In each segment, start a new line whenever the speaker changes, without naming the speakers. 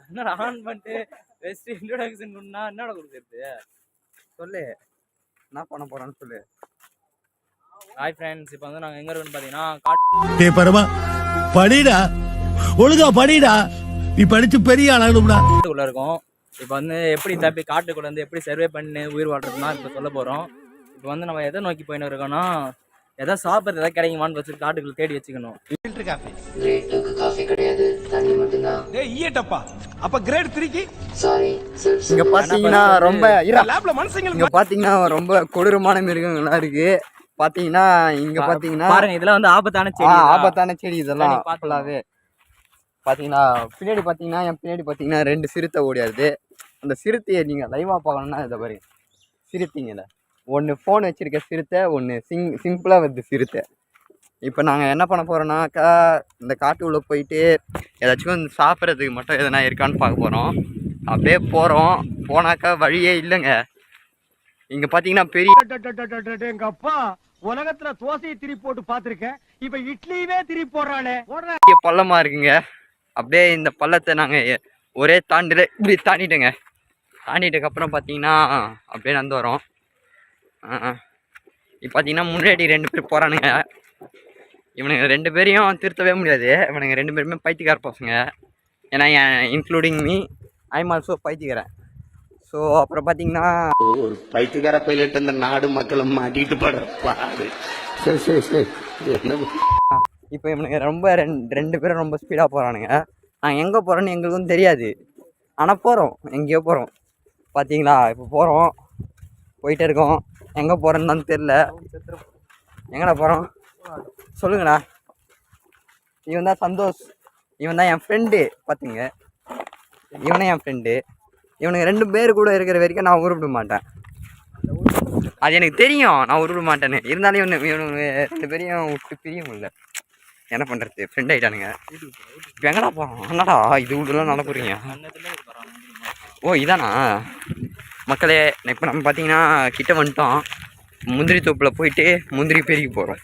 என்னடா ஆன் பண்ணிட்டு best introduction பண்ணா என்னடா கொடுக்குறது? சொல்லு என்ன பண்ண போறான்னு சொல்லு. ஹாய் ஃப்ரெண்ட்ஸ், இப்போ வந்து நாங்கள் எங்கே இருக்கோம்னு பார்த்தீங்கன்னா
பரமா படிடா, ஒழுங்கா படிடா, நீ படிச்சு பெரிய ஆளாகணும்டா.
காட்டுக்குள்ளே இருக்கோம். இப்போ வந்து எப்படி தப்பி காட்டுக்குள்ளே வந்து எப்படி சர்வே பண்ணி உயிர் வாழ்றதுன்னா இப்போ சொல்ல போகிறோம். இப்போ வந்து நம்ம எதை நோக்கி போயின்னு இருக்கோம்னா, எதாவது சாப்பிட்றது எதாவது கிடைக்குமான்னு வச்சு காட்டுக்குள்ள தேடி வச்சுக்கணும்.
ஃபில்டர் காஃபி கிரேட் 2க்கு காஃபி கிடையாது, தண்ணி மட்டும் தான். டேய் ஈயட்டப்பா, அப்ப கிரேட் 3க்கு சாரி.
இங்க பாத்தீங்கன்னா ரொம்ப லேப்ல மனுஷங்க இங்க பாத்தீங்கன்னா ரொம்ப கொடூரமான மிருகங்களா இருக்கு. பாத்தீங்கன்னா இங்க பாத்தீங்கன்னா
பாருங்க, இதெல்லாம் வந்து ஆபத்தான செடி.
ஆபத்தான செடி இதெல்லாம் ஃபுல்லாவே. பாத்தீங்கன்னா பின்னாடி பாத்தீங்கன்னா என் பின்னாடி பாத்தீங்கன்னா 2 சிறுத்தை ஓடியாருது. அந்த சிறுத்தையை நீங்க லைவா பார்க்கணும்னா இதை பாருங்க, சிறுத்தைங்கல ஒன்று ஃபோன் வச்சுருக்க சிறுத்தை, ஒன்று சிம்பிளாக வருது சிறுத்தை. இப்போ நாங்கள் என்ன பண்ண போகிறோன்னாக்கா, இந்த காட்டு உள்ளே போயிட்டு ஏதாச்சும் சாப்பிட்றதுக்கு மட்டும் எதனா இருக்கான்னு பார்க்க போகிறோம். அப்படியே போகிறோம். போனாக்கா வழியே இல்லைங்க. இங்கே பார்த்தீங்கன்னா பெரிய
எங்கள் அப்பா உலகத்தில் தோசையை திருப்பி போட்டு பார்த்துருக்கேன், இப்போ இட்லியவே திருப்பி போடுறானே
பள்ளமாக இருக்குங்க. அப்படியே இந்த பள்ளத்தை நாங்கள் ஒரே தாண்டில் இப்படி தாண்டிட்டோங்க. தாண்டிட்டதுக்கப்புறம் பார்த்தீங்கன்னா அப்படியே நடந்து வரோம். இப்போ பார்த்தீங்கன்னா முன்னாடி 2 பேர் போகிறானுங்க. இவனுங்க 2 பேரையும் திருத்தவே முடியாது. இவனுங்க 2 பேருமே பைத்தியக்கார பசங்க. ஏன்னா இன்க்ளூடிங் மீ, ஐம் ஆல்சோ பைத்தியக்காரன். ஸோ அப்புறம் பார்த்தீங்கன்னா
ஒரு பைத்தியக்கார பைலட் அந்த நாடு மக்களை மாட்டிட்டு பாடு. சரி சரி சரி.
இப்போ இவனுங்க ரொம்ப 2 பேரும் ரொம்ப ஸ்பீடாக போகிறானுங்க. நாங்கள் எங்கே போகிறோன்னு எங்களுக்கும் தெரியாது. ஆனால் போகிறோம், எங்கேயோ போகிறோம். பார்த்தீங்களா, இப்போ போகிறோம், போயிட்டே இருக்கோம். எங்கே போகிறேன்னு தான் தெரில. எங்கடா போகிறோம் சொல்லுங்கண்ணா. இவன் தான் சந்தோஷ், இவன் தான் என் ஃப்ரெண்டு. பார்த்துங்க, இவனே என் ஃப்ரெண்டு. இவனுக்கு 2 பேர் கூட இருக்கிற வரைக்கும் நான் உருப்பிட மாட்டேன். அது எனக்கு தெரியும், நான் உருப்பிட மாட்டேன்னு. இருந்தாலும் இவனுக்கு 2 பேரையும் விட்டு பிரிய முடியல. என்ன பண்ணுறது, ஃப்ரெண்ட் ஆகிட்டானுங்க. இப்போ எங்கடா போகிறோம்? என்னடா இது வீட்டுலாம் நடக்க போகிறீங்க? ஓ இதானா மக்களே. இப்போ நம்ம பார்த்தீங்கன்னா கிட்ட வந்துட்டோம். முந்திரி தோப்பில் போயிட்டு முந்திரி பெருகி போகிறோம்.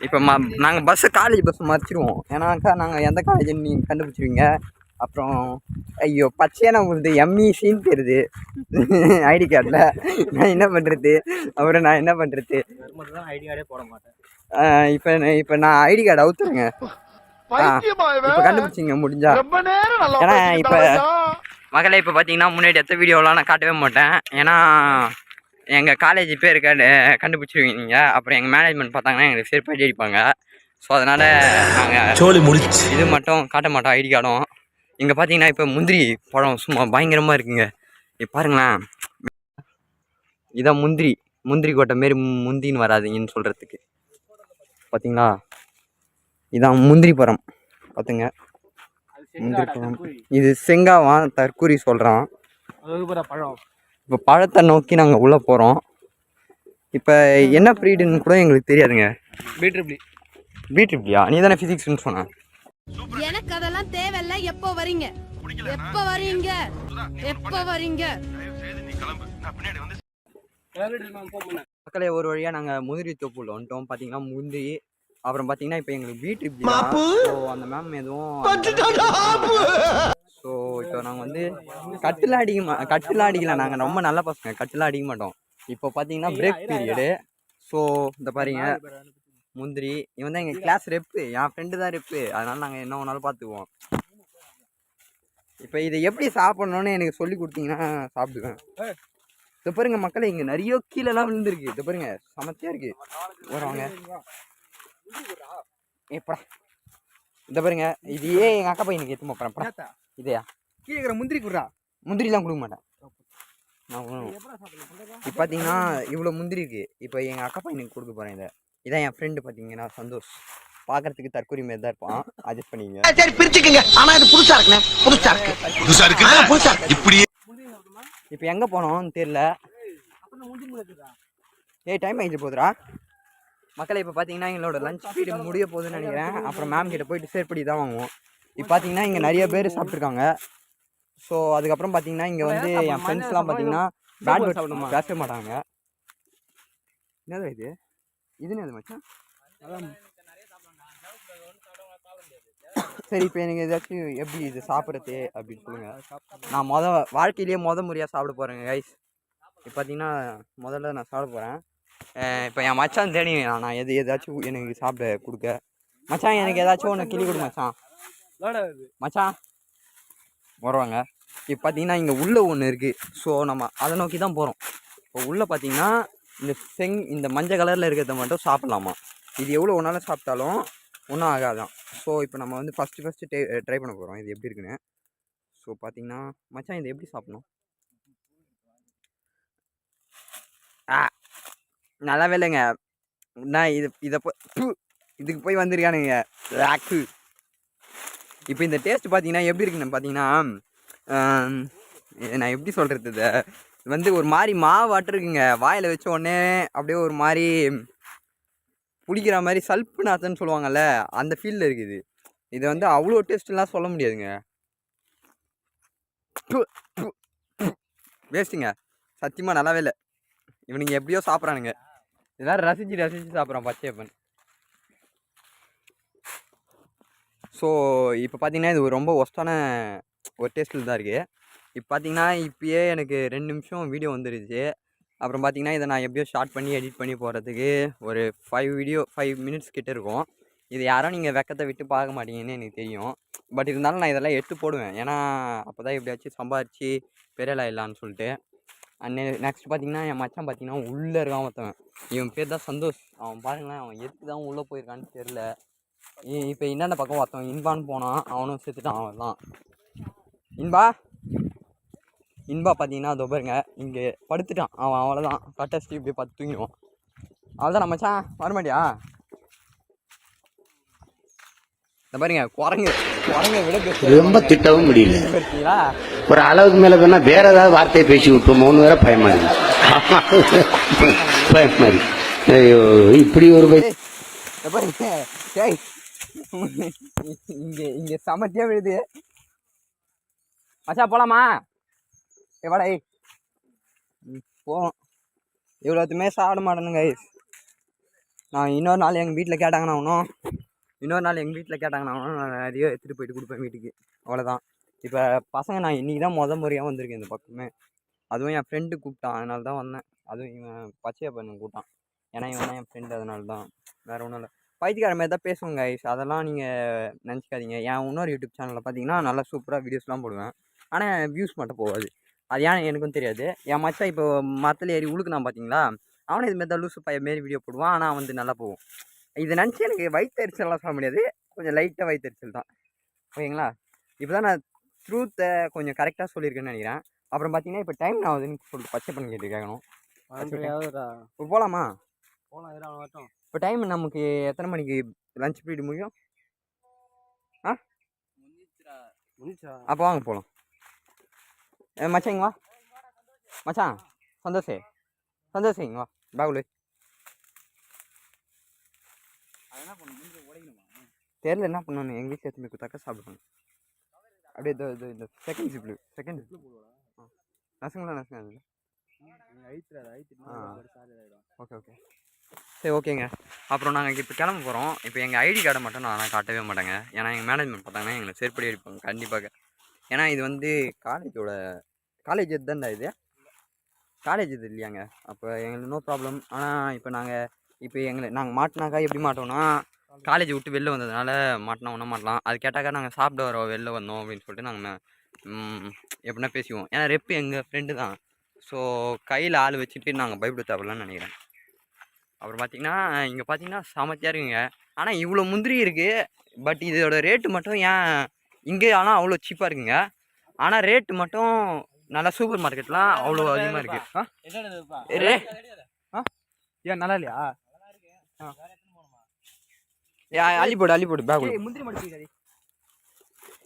இப்போ நாங்கள் பஸ்ஸு காலேஜ் பஸ்ஸு மறைச்சிடுவோம். ஏன்னாக்கா நாங்கள் எந்த காலேஜுன்னு நீங்கள் கண்டுபிடிச்சிருவீங்க. அப்புறம் ஐயோ பச்சையான உங்களுக்கு எம்இசின்னு தெரியுது ஐடி கார்டில். நான் என்ன பண்ணுறது? அப்புறம் நான் என்ன பண்ணுறது?
ஐடி கார்டே போட மாட்டேன்.
இப்போ நான் ஐடி கார்டு அவுத்துறேங்க. இப்போ கண்டுபிடிச்சிங்க முடிஞ்சா. ஏன்னா இப்போ மகளே இப்போ பார்த்தீங்கன்னா முன்னாடி எத்த வீடியோலாம் நான் காட்டவே மாட்டேன். ஏன்னா எங்கள் காலேஜ் பேர் கண்டுபிடிச்சிருவீங்க நீங்கள். அப்புறம் எங்கள் மேனேஜ்மெண்ட் பார்த்தாங்கன்னா எங்களுக்கு செருப்பாடி அடிப்பாங்க. ஸோ அதனால் நாங்கள் இது மட்டும் காட்ட மாட்டோம், ஐடி கார்டும். இங்கே பார்த்தீங்கன்னா இப்போ முந்திரி பழம் சும்மா பயங்கரமாக இருக்குங்க. இப்போ பாருங்களேன், இதான் முந்திரி கொட்டை மாரி முந்தின்னு வராதிங்கன்னு சொல்கிறதுக்கு. பார்த்தீங்களா, இதான் முந்திரி பழம். பார்த்துங்க, முந்திரி பழம். இது செங்காவான் தற்கூரி சொல்கிறான்.
பழம்.
இப்போ பழத்தை நோக்கி நாங்கள் உள்ளே போகிறோம். இப்போ என்ன ப்ரீடுன்னு கூட எங்களுக்கு தெரியாதுங்க. பீட்ரிப்ளியா? நீ தானே ஃபிசிக்ஸ்னு சொன்ன.
எனக்கு அதெல்லாம் தேவையில்ல. எப்போ வரீங்க? எப்போ வரீங்க? எப்போ வரீங்க?
மக்களே, ஒரு வழியாக நாங்கள் முந்திரி தோப்புல வந்துட்டோம். பார்த்தீங்கன்னா முந்திரி. அப்புறம் பார்த்தீங்கன்னா இப்போ எங்களுக்கு பீட்ரிப்ளி. ஸோ அந்த மேம் எதுவும். ஸோ இப்போ நாங்கள் வந்து கட்டில் அடிக்கலாம். நாங்கள் ரொம்ப நல்ல பசங்க, கட்டில் அடிக்க மாட்டோம். இப்போ பார்த்தீங்கன்னா பிரேக் பீரியடு. ஸோ இந்த பாருங்க முந்திரி. இவன் தான் எங்கள் கிளாஸ் ரெப்பு, என் ஃப்ரெண்டு தான் ரெப்பு. அதனால் நாங்கள் என்ன ஒன்றாலும் பார்த்துக்குவோம். இப்போ இதை எப்படி சாப்பிட்ணுன்னு எனக்கு சொல்லி கொடுத்தீங்கன்னா சாப்பிடுவேன். இதை பாருங்க மக்களே, இங்கே நிறைய கீழெல்லாம் விழுந்துருக்கு. இதை பாருங்க, சமத்தியாக இருக்குது. வருவாங்க ஏப்பா. இதை பாருங்க, இது எங்கள் அக்கா பையனுக்கு எடுத்து போகிறேன். இதையா
கீழே முந்திரி குடுறா.
முந்திரிலாம் கொடுக்க மாட்டேன் நான். இப்போ பார்த்தீங்கன்னா இவ்வளோ முந்திரி இருக்குது. இப்போ எங்கள் அக்கா பையனுக்கு கொடுக்க போகிறேன். இதான் என் ஃப்ரெண்டு. பார்த்தீங்கன்னா சந்தோஷ். பார்க்கறதுக்கு தற்கொலை மாரி தான் இருப்பான். அட்ஜஸ்ட் பண்ணிங்க.
சரி பிரிச்சுக்கங்க. ஆனால் இது புதுசாக இருக்கு. இப்படி
இப்போ எங்கே போனோம்னு தெரியல. டைம் ஆகிட்டு போகுதுரா மக்களை. இப்போ பார்த்தீங்கன்னா எங்களோட லஞ்ச் பீரியட் முடிய போகுதுன்னு நினைக்கிறேன். அப்புறம் மேம் கிட்ட போயிட்டு சேர்ப்படி தான் வாங்குவோம். இப்போ பார்த்தீங்கன்னா இங்கே நிறைய பேர் சாப்பிட்ருக்காங்க. ஸோ அதுக்கப்புறம் பார்த்தீங்கன்னா இங்கே வந்து என் ஃப்ரெண்ட்ஸ்லாம் பார்த்தீங்கன்னா பேட் பேச மாட்டாங்க. என்னது இதுன்னு அது மச்சான். சரி இப்போ எனக்கு ஏதாச்சும் எப்படி இது சாப்பிட்றது அப்படின்னு சொல்லுங்கள். நான் வாழ்க்கையிலேயே முறையாக சாப்பிட போகிறேங்க கைஸ். இப்போ பார்த்தீங்கன்னா முதல்ல நான் சாப்பிட போகிறேன். இப்போ என் மச்சான் தேடி நான் ஏதாச்சும் எனக்கு சாப்பிட கொடுக்க. மச்சான் எனக்கு ஏதாச்சும் ஒன்று கிளி கொடு மச்சான். மச்சான் வருவாங்க. இப்போ பார்த்தீங்கன்னா இங்கே உள்ளே ஒன்று இருக்குது. ஸோ நம்ம அதை நோக்கி தான் போகிறோம். இப்போ உள்ளே பார்த்தீங்கன்னா இந்த மஞ்சள் கலரில் இருக்கிறத மட்டும் சாப்பிட்லாமா. இது எவ்வளோ ஒன்றாலும் சாப்பிட்டாலும் ஒன்றும் ஆகாதான். ஸோ இப்போ நம்ம வந்து ஃபஸ்ட்டு ட்ரை பண்ண போகிறோம் இது எப்படி இருக்குன்னு. ஸோ பார்த்தீங்கன்னா மச்சான் இது எப்படி சாப்பிட்ணும்? நல்லாவே இல்லைங்க. நான் இதுக்கு போய் வந்திருக்கானுங்க லாக்கு. இப்போ இந்த டேஸ்ட் பார்த்தீங்கன்னா எப்படி இருக்குன்னு பார்த்தீங்கன்னா நான் எப்படி சொல்கிறது, இதை வந்து ஒரு மாதிரி மாவாட்டு இருக்குங்க. வாயில் வச்ச உடனே அப்படியே ஒரு மாதிரி பிடிக்கிற மாதிரி சல்ப்பு நாத்தன்னு சொல்லுவாங்கள்ல, அந்த ஃபீலில் இருக்குது. இது வந்து அவ்வளோ டேஸ்ட்லாம் சொல்ல முடியாதுங்க. வேஸ்ட்டுங்க, சத்தியமாக நல்லாவே இல்லை. இவனுங்க எப்படியோ சாப்பிட்றானுங்க. இதெல்லாம் ரசித்து சாப்பிட்றான் பச்சையப்பன். ஸோ இப்போ பார்த்தீங்கன்னா இது ரொம்ப ஒஸ்ட்டான ஒரு டேஸ்ட்டில் தான் இருக்குது. இப்போ பார்த்தீங்கன்னா இப்போயே எனக்கு 2 நிமிஷம் வீடியோ வந்துருச்சு. அப்புறம் பார்த்தீங்கன்னா இதை நான் எப்படியோ ஷார்ட் பண்ணி எடிட் பண்ணி போகிறதுக்கு ஒரு 5 மினிட்ஸ் கிட்டே இருக்கும். இது யாரும் நீங்கள் வெக்கத்தை விட்டு பார்க்க மாட்டீங்கன்னு எனக்கு தெரியும். பட் இருந்தாலும் நான் இதெல்லாம் எடுத்து போடுவேன். ஏன்னா அப்போ தான் எப்படியாச்சும் சம்பாரித்து பெரியலாயிடலான்னு சொல்லிட்டு. நெக்ஸ்ட் பார்த்தீங்கன்னா என் மச்சான் பார்த்தீங்கன்னா உள்ளே இருக்கான் ஒருத்தவன். இவன் பேர் தான் சந்தோஷ். அவன் பாருங்களேன், அவன் எதுக்கு தான் உள்ளே போயிருக்கான்னு தெரில. இப்போ என்னென்ன பக்கம் ஒருத்தவன் இன்பான்னு போனான், அவனும் செத்துட்டான். அவன் தான் இன்பா பார்த்தீங்கன்னா அதோ பாருங்க இங்கே படுத்துட்டான். அவன் அவ்வளோதான், கட்டஸ்ட்டு இப்படி பார்த்து தூங்கிடுவான். அவ்வளோதான். நம்ம மச்சான் வரமாட்டியா? இந்த பாருங்க குரங்கு விட
ரொம்ப திட்டவும் முடியல.
பார்த்தீங்களா,
ஒரு அளவுக்கு மேல வேணா வேற ஏதாவது வார்த்தையை பேசி விட்டுருமோன்னு வேற பயமா இருக்கு. பயமா இருக்கு. ஐயோ இப்படி ஒரு
இந்த பாருங்க இங்கே சமத்தியாக விழுது. மச்சா போகலாமா? வாடா போவோம். இவ்வளோத்துமே சாப்பிட மாட்டேனுங்க. நான் இன்னொரு நாள் எங்கள் வீட்டில் கேட்டாங்கன்னா நான் நிறைய எடுத்துகிட்டு போயிட்டு கொடுப்பேன் வீட்டுக்கு. அவ்வளோதான். இப்போ பசங்க நான் இன்றைக்கி தான் முறையாக வந்திருக்கேன் இந்த பக்கமே. அதுவும் என் ஃப்ரெண்டு கூப்பிட்டான், அதனால தான் வந்தேன். அதுவும் இவன் பச்சையப்பன் கூப்பிட்டான். ஏன்னா இவன் தான் என் ஃப்ரெண்டு, அதனால தான். வேறு ஒன்றும் இல்லை. பைத்தியக்கார மாதிரி தான் பேசுவோங்க கைஸ், அதெல்லாம் நீங்கள் நினச்சிக்காதீங்க. என் இன்னொரு யூடியூப் சேனலில் பார்த்தீங்கன்னா நல்லா சூப்பராக வீடியோஸ்லாம் போடுவேன். ஆனால் வியூஸ் மட்டும் போகாது. அது ஏன் எனக்கும் தெரியாது. என் மச்சான் இப்போ மரத்தில் ஏறி உழுக்குனான் பார்த்தீங்களா, அவனை இதுமாரி தான் லூசு பையன் மாரி வீடியோ போடுவான். ஆனால் வந்து நல்லா போகும். இதை நினச்சி எனக்கு வயிற்றுச்சல்லாம் சொல்ல முடியாது, கொஞ்சம் லைட்டாக வயிற்றுச்சல் தான். ஓகேங்களா? இப்போ தான் நான் ட்ரூத்தை கொஞ்சம் கரெக்டாக சொல்லியிருக்கேன்னு நினைக்கிறேன். அப்புறம் பார்த்தீங்கன்னா இப்போ டைம் ஆகுதுன்னு சொல்லிட்டு பச்சை பண்ணி கேட்டு கேட்கணும். இப்போ போகலாமா? போகலாம். இப்போ டைம் நமக்கு எத்தனை மணிக்கு லஞ்ச் பீரியட் முடியும்? அப்போ வாங்க போகலாம். மச்சான் இங்கே வா. மச்சான் சந்தோஷ் இங்கே வா. பாகுலு தெரியல என்ன பண்ணணும். எங்கள் வீட்டில் எடுத்துமே கொடுத்தாக்கா சாப்பிடுவாங்க. அப்படியே இந்த செகண்ட் நசுங்களா ஓகே சரி ஓகேங்க. அப்புறம் நாங்கள் இப்போ கிளம்ப போகிறோம். இப்போ எங்கள் ஐடி கார்டை மட்டும் நான் காட்டவே மாட்டேங்க. ஏன்னா எங்கள் மேனேஜ்மெண்ட் பார்த்தாங்கன்னா எங்களை செருப்படி அடிப்பாங்க கண்டிப்பாக. ஏன்னா இது வந்து காலேஜ் தான்டா இது. காலேஜ் இது இல்லையாங்க. அப்போ எங்களுக்கு நோ ப்ராப்ளம். ஆனால் இப்போ நாங்கள் மாட்டினாக்கா எப்படி மாட்டோம்னா, காலேஜ் விட்டு வெளில வந்ததுனால மாட்டினா ஒன்றும் மாட்டலாம். அது கேட்டாக்கா நாங்கள் சாப்பிட வரோம் வெளில வந்தோம் அப்படின்னு சொல்லிட்டு நாங்கள் எப்படின்னா பேசுவோம். ஏன்னா ரெப்பு எங்கள் ஃப்ரெண்டு தான். ஸோ கையில் ஆள் வச்சுட்டு நாங்கள் பயப்பட தேவையில்லன்னு நினைக்கிறேன். அப்புறம் பார்த்தீங்கன்னா இங்கே பார்த்தீங்கன்னா சமத்தியாக இருக்குங்க. ஆனால் இவ்வளோ முந்திரி இருக்குது. பட் இதோட ரேட்டு மட்டும் ஏன் இங்கே ஆனால் அவ்வளோ சீப்பாக இருக்குங்க. ஆனால் ரேட்டு மட்டும் நல்லா சூப்பர் மார்க்கெட்லாம் அவ்வளோ அதிகமாக இருக்குது.
ஏன் நல்லா இல்லையா?
அள்ளி போடு பேக் முந்திரி மட்டும்.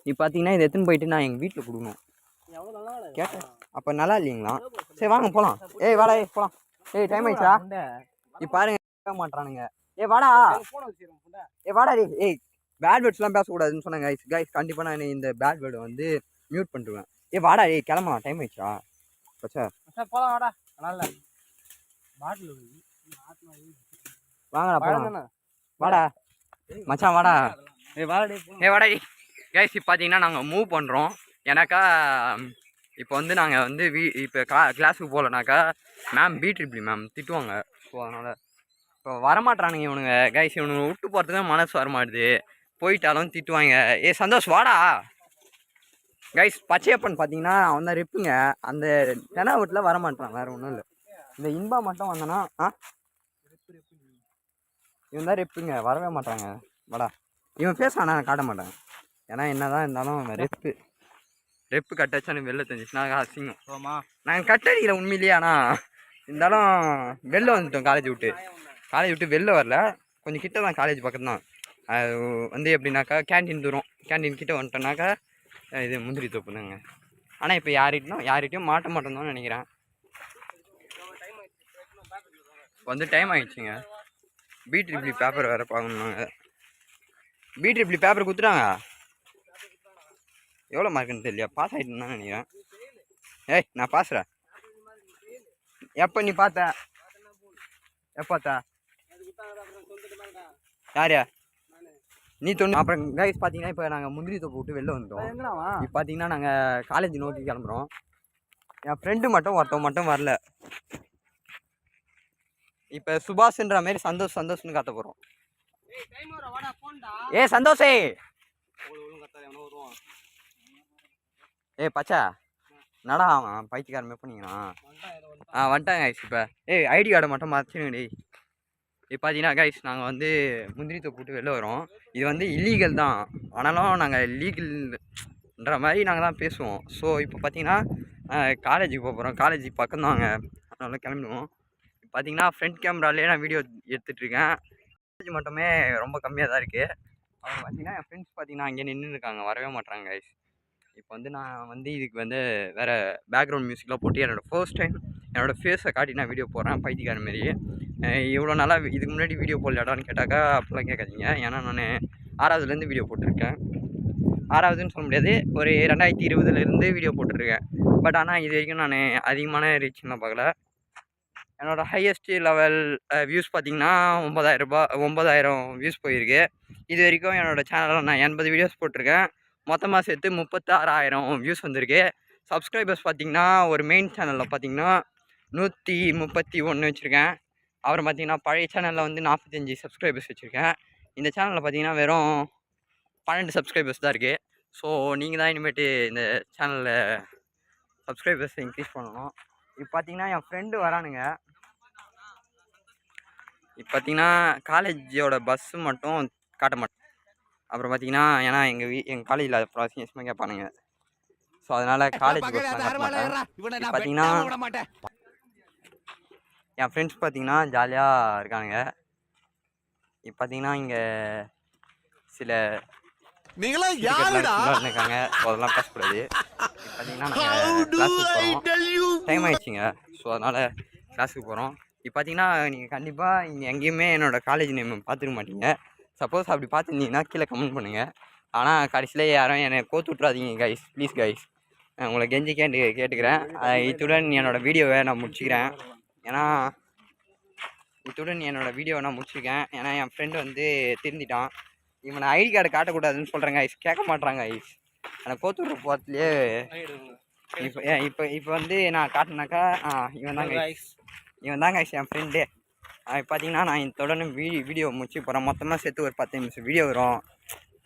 நீ பார்த்தீங்கன்னா இதை எடுத்துன்னு போயிட்டு நான் எங்கள் வீட்டில் கொடுக்கணும் கேட்டேன். அப்போ நல்லா இல்லைங்களா? சரி வாங்க போகலாம். வாடா போகலாம். டைம் ஆயிடுச்சா? இப்போ பாருங்க கேட்க மாட்டானுங்க. வாடா பேட் வேர்ட்ஸ்லாம் பேசக்கூடாதுன்னு சொன்னாங்க கைஸ். கண்டிப்பாக நான் இந்த பேட் வேர்டை வந்து மியூட் பண்ணிடுவேன். வாடா கிளம்பலாம். டைம் ஆயிடுச்சா? பச்சா
போகலாம் வாடா. நல்லா
வாங்கடா போகலாம். வாடா மச்சான் வாடா. வாடா கைஸ். இப்போ பார்த்தீங்கன்னா நாங்கள் மூவ் பண்ணுறோம். ஏன்னாக்கா இப்போ வந்து நாங்கள் வந்து இப்போ கிளாஸுக்கு போகலனாக்கா மேம் பீட்ரிப்ளி மேம் திட்டுவாங்க. ஸோ அதனால் இப்போ வரமாட்டானுங்க இவனுங்க கைஸ். இவனுங்க விட்டு போகிறதுக்கு தான் மனசு வரமாட்டுது. போயிட்டாலும் திட்டுவாங்க. சந்தோஷ் வாடா கைஸ். பச்சையப்பன் பார்த்தீங்கன்னா அவன் தான் ரெப்புங்க. அந்த தெனா வீட்டில் வரமாட்டான், வேறு ஒன்றும் இல்லை. இந்த இன்பா மட்டும் வந்தானா இவன் தான் ரெப்புங்க, வரவே மாட்டாங்க. வாடா இவன் ஃபேஸ் ஆனால் காட்ட மாட்டாங்க. ஏன்னா என்ன தான் இருந்தாலும் அவன் ரெப்பு கட்டாச்சானு வெளில தெரிஞ்சிச்சுன்னா அசிங்கம். நாங்கள் கட்டடிக்கல உண்மையிலேயே. ஆனால் இருந்தாலும் வெளில வந்துட்டோம் காலேஜ் விட்டு வெளில வரல. கொஞ்சம் கிட்ட தான், காலேஜ் பக்கம் தான். அது வந்து எப்படின்னாக்கா கேன்டீன் தூரம். கேன்டீன் கிட்டே வந்துட்டோன்னாக்கா இது முந்திரி தோப்புனாங்க. ஆனால் இப்போ யார்கிட்டையும் மாட்ட மாட்டோம்னு நினைக்கிறேன். வந்து டைம் ஆகிடுச்சிங்க. பீட்ரிப்ளி பேப்பர் வேறு பார்க்கணுன்னாங்க. பீட்ரிப்ளி பேப்பர் கொடுத்துட்டாங்க. எவ்வளோ மார்க்குன்னு தெரியல. பாஸ் ஆகிட்டுன்னு தான் நினைக்கிறேன். ஏய் நான் பாசுறேன். எப்போ நீ எப்போத்தா யார் நீ தொண்ணு? அப்புறம் கைஸ் பார்த்தீங்கன்னா இப்போ நாங்கள் முந்திரி தோப்பு விட்டு வெளில வந்துட்டோம். இப்போ பார்த்தீங்கன்னா நாங்கள் காலேஜ் நோக்கி கிளம்புறோம். என் ஃப்ரெண்டு மட்டும் ஒருத்தவங்க மட்டும் வரல. இப்போ சுபாஷ்ன்ற மாதிரி சந்தோஷ்னு காட்ட போகிறோம். சந்தோஷே பச்சா நடா அவன் பைத்தியக்காரமே பண்ணிங்கண்ணா. வந்துட்டாங்க கைஸ். இப்போ ஐடி கார்டை மட்டும் மறைச்சிடுங்கடி. இப்போ பார்த்தீங்கன்னா கைஸ் நாங்கள் வந்து முந்திரி தோப்பு விட்டு வெளில வரோம். இது வந்து இல்லீகல் தான், ஆனாலும் நாங்கள் லீகல்ன்ற மாதிரி நாங்கள் தான் பேசுவோம். ஸோ இப்போ பார்த்தீங்கன்னா காலேஜுக்கு போகிறோம். காலேஜ் பக்கம் தாங்க, அதனால கிளம்பிடுவோம். இப்போ பார்த்தீங்கன்னா ஃப்ரண்ட் கேமராலே நான் வீடியோ எடுத்துகிட்ருக்கேன். காலேஜ் மட்டுமே ரொம்ப கம்மியாக தான் இருக்குது. அப்புறம் பார்த்தீங்கன்னா என் ஃப்ரெண்ட்ஸ் பார்த்தீங்கன்னா அங்கே நின்று இருக்காங்க, வரவே மாட்டாங்க கைஸ். இப்போ வந்து நான் வந்து இதுக்கு வந்து வேறு பேக்ரவுண்ட் மியூசிக்லாம் போட்டு என்னோடய ஃபர்ஸ்ட் டைம் என்னோடய ஃபேஸை காட்டி நான் வீடியோ போடுறேன் பைத்தியக்கார மாரி. இவ்வளோ நாளாக இதுக்கு முன்னாடி வீடியோ போடலாடான்னு கேட்டாக்கா அப்படிலாம் கேட்காதீங்க. ஏன்னா நான் 6வதுலேருந்து வீடியோ போட்டிருக்கேன். 6வதுன்னு சொல்ல முடியாது, ஒரு 2020 வீடியோ போட்டிருக்கேன். பட் ஆனால் இது வரைக்கும் நான் அதிகமான ரீச்லாம் பார்க்கல. என்னோடய ஹையஸ்ட் லெவல் வியூஸ் பார்த்திங்கன்னா 9,000 வியூஸ் போயிருக்கு. இது வரைக்கும் என்னோடய சேனலில் நான் 80 வீடியோஸ் போட்டிருக்கேன். மொத்தமாக சேர்த்து 36,000 வியூஸ் வந்திருக்கு. சப்ஸ்கிரைபர்ஸ் பார்த்திங்கன்னா ஒரு மெயின் சேனலில் பார்த்திங்கன்னா 131 வச்சுருக்கேன். அப்புறம் பார்த்திங்கன்னா பழைய சேனலில் வந்து 45 சப்ஸ்கிரைபர்ஸ் வச்சுருக்கேன். இந்த சேனலில் பார்த்திங்கன்னா வெறும் 12 சப்ஸ்கிரைபர்ஸ் தான் இருக்குது. ஸோ நீங்கள் தான் இனிமேட்டு இந்த சேனலில் சப்ஸ்கிரைபர்ஸ் இன்க்ரீஸ் பண்ணணும். இப்போ பார்த்திங்கன்னா என் ஃப்ரெண்டு வரானுங்க. இப்போ பார்த்திங்கன்னா காலேஜோட பஸ்ஸு மட்டும் காட்ட மாட்டேன். அப்புறம் பார்த்திங்கன்னா ஏன்னா எங்கள் காலேஜில் அப்புறம் அசிங்கமாக கேட்பானுங்க. ஸோ அதனால் காலேஜ் பஸ்லாம் காட்ட மாட்டேன். பார்த்திங்கன்னா என் ஃப்ரெண்ட்ஸ் பார்த்திங்கன்னா ஜாலியாக இருக்கானுங்க. இப்போ பார்த்திங்கன்னா இங்கே சில இருக்காங்க, ஸோ அதெல்லாம் பேசக்கூடாது. பார்த்தீங்கன்னா நாங்கள் கிளாஸுக்கு போகிறோம், டைம் ஆகிடுச்சிங்க. ஸோ அதனால் கிளாஸுக்கு போகிறோம். இப்போ பார்த்தீங்கன்னா நீங்கள் கண்டிப்பாக இங்கே எங்கேயுமே என்னோடய காலேஜ் நேம் பார்த்துக்க மாட்டீங்க. சப்போஸ் அப்படி பார்த்துருந்தீங்கன்னா கீழே கமெண்ட் பண்ணுங்கள். ஆனால் கடைசியில் யாரும் என்னை கோத்து விட்றாதீங்க கைஸ், ப்ளீஸ் கைஸ். உங்களை கெஞ்சி கேட்டுக்கிறேன். இத்துடன் என்னோடய வீடியோவை நான் முடிச்சுக்கிறேன். ஏன்னா ஏன்னா என் ஃப்ரெண்டு வந்து திருந்திட்டான். இவனை ஐடி கார்டு காட்டக்கூடாதுன்னு சொல்கிறேங்க ஐஸ், கேட்க மாட்றாங்க ஐஸ். எனக்கு கோத்து விட்ற போகிறதுலையே இப்போ வந்து நான் காட்டினாக்கா இவன் தாங்க ஐஸ் என் ஃப்ரெண்டு. இப்போ பார்த்தீங்கன்னா நான் தொடர்ந்து வீடியோ முடிச்சு போகிறேன். மொத்தமாக சேர்த்து ஒரு 10 நிமிஷம் வீடியோ வரும்.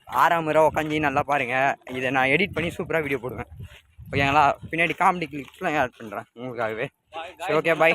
6 முறை உட்காந்து நல்லா பாருங்கள். இதை நான் எடிட் பண்ணி சூப்பராக வீடியோ போடுவேன். ஓகேங்களா? பின்னாடி காமெடி கிளிப்ஸ்லாம் ஆட் பண்ணுறேன் உங்களுக்காகவே. சரி, ஓகே, பாய்.